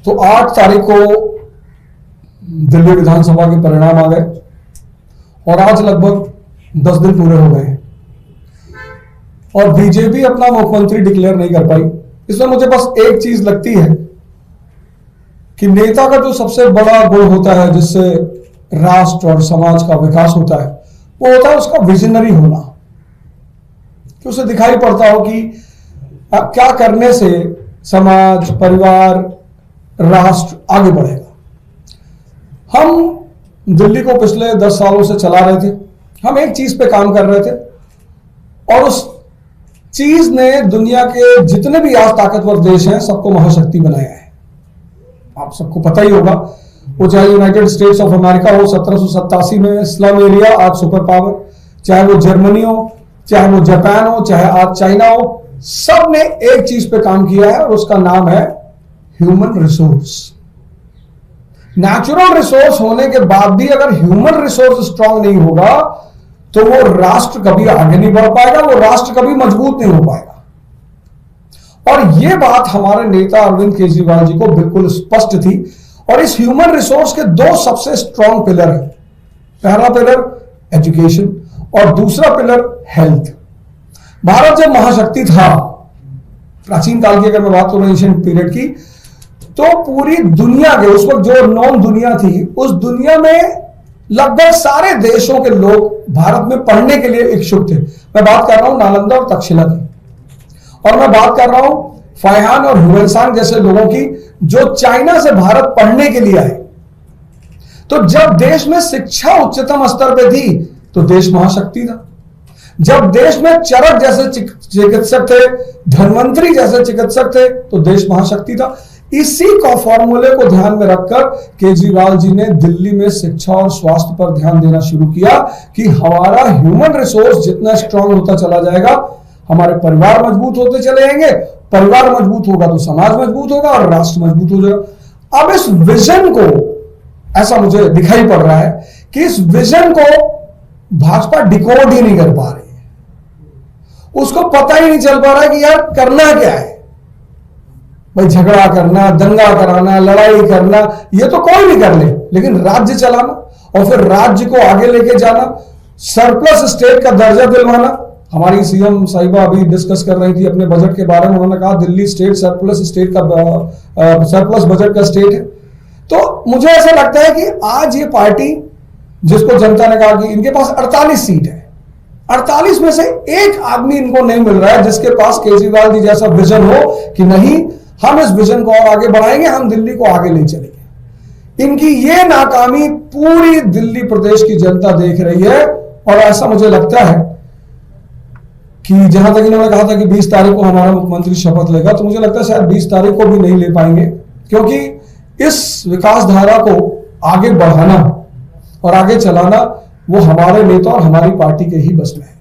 तो 8 तारीख को दिल्ली विधानसभा के परिणाम आ गए और आज लगभग 10 दिन पूरे हो गए हैं और बीजेपी अपना मुख्यमंत्री डिक्लेयर नहीं कर पाई। इसमें मुझे बस एक चीज लगती है कि नेता का जो सबसे बड़ा गुण होता है जिससे राष्ट्र और समाज का विकास होता है वो होता है उसका विजनरी होना, कि उसे दिखाई पड़ता हो कि क्या करने से समाज, परिवार, राष्ट्र आगे बढ़ेगा। हम दिल्ली को पिछले 10 सालों से चला रहे थे, हम एक चीज पे काम कर रहे थे और उस चीज ने दुनिया के जितने भी आज ताकतवर देश हैं सबको महाशक्ति बनाया है। आप सबको पता ही होगा, वो चाहे यूनाइटेड स्टेट्स ऑफ अमेरिका हो 1787 में स्लम एरिया आज सुपर पावर, चाहे वो जर्मनी हो, चाहे वो जापान हो, चाहे आज चाइना हो, सब ने एक चीज पे काम किया है और उसका नाम है ह्यूमन रिसोर्स। नेचुरल रिसोर्स होने के बाद भी अगर ह्यूमन रिसोर्स स्ट्रांग नहीं होगा तो वो राष्ट्र कभी आगे नहीं बढ़ पाएगा, वो राष्ट्र कभी मजबूत नहीं हो पाएगा। और ये बात हमारे नेता अरविंद केजरीवाल जी को बिल्कुल स्पष्ट थी और इस ह्यूमन रिसोर्स के 2 सबसे स्ट्रांग पिलर है। पहला पिलर एजुकेशन और दूसरा पिलर हेल्थ। भारत जब महाशक्ति था, प्राचीन काल की अगर मैं बात करूं एशियन पीरियड की, तो पूरी दुनिया के उस वक्त जो नॉन दुनिया थी उस दुनिया में लगभग सारे देशों के लोग भारत में पढ़ने के लिए इच्छुक थे। मैं बात कर रहा हूं नालंदा और तक्षशिला की, और मैं बात कर रहा हूं फाइहान और ह्यूएनसांग जैसे लोगों की जो चाइना से भारत पढ़ने के लिए आए। तो जब देश में शिक्षा उच्चतम स्तर पे थी तो देश महाशक्ति था। जब देश में चरक जैसे चिकित्सक थे, धन्वंतरी जैसे चिकित्सक थे तो देश महाशक्ति था। इसी का फॉर्मूले को ध्यान में रखकर केजरीवाल जी ने दिल्ली में शिक्षा और स्वास्थ्य पर ध्यान देना शुरू किया कि हमारा ह्यूमन रिसोर्स जितना स्ट्रांग होता चला जाएगा हमारे परिवार मजबूत होते चले जाएंगे, परिवार मजबूत होगा तो समाज मजबूत होगा और राष्ट्र मजबूत हो जाएगा। अब इस विजन को, ऐसा मुझे दिखाई पड़ रहा है कि इस विजन को भाजपा डिकोड ही नहीं कर पा रही है, उसको पता ही नहीं चल पा रहा है कि यार करना क्या है। भाई झगड़ा करना, दंगा कराना, लड़ाई करना ये तो कोई भी कर ले, लेकिन राज्य चलाना और फिर राज्य को आगे लेके जाना, सरप्लस स्टेट का दर्जा दिलवाना। हमारी सीएम साहिबा अभी डिस्कस कर रही थी अपने बजट के बारे में, उन्होंने कहा दिल्ली स्टेट सरप्लस बजट का स्टेट है। तो मुझे ऐसा लगता है कि आज ये पार्टी जिसको जनता ने कहा कि इनके पास 48 सीट है, 48 में से एक आदमी इनको नहीं मिल रहा है जिसके पास केजरीवाल जी जैसा विजन हो कि नहीं हम इस विजन को और आगे बढ़ाएंगे, हम दिल्ली को आगे ले चलेंगे। इनकी ये नाकामी पूरी दिल्ली प्रदेश की जनता देख रही है और ऐसा मुझे लगता है कि जहां तक इन्होंने कहा था कि 20 तारीख को हमारा मुख्यमंत्री शपथ लेगा, तो मुझे लगता है शायद 20 तारीख को भी नहीं ले पाएंगे, क्योंकि इस विकास धारा को आगे बढ़ाना और आगे चलाना वो हमारे नेता और हमारी पार्टी के ही बस में है।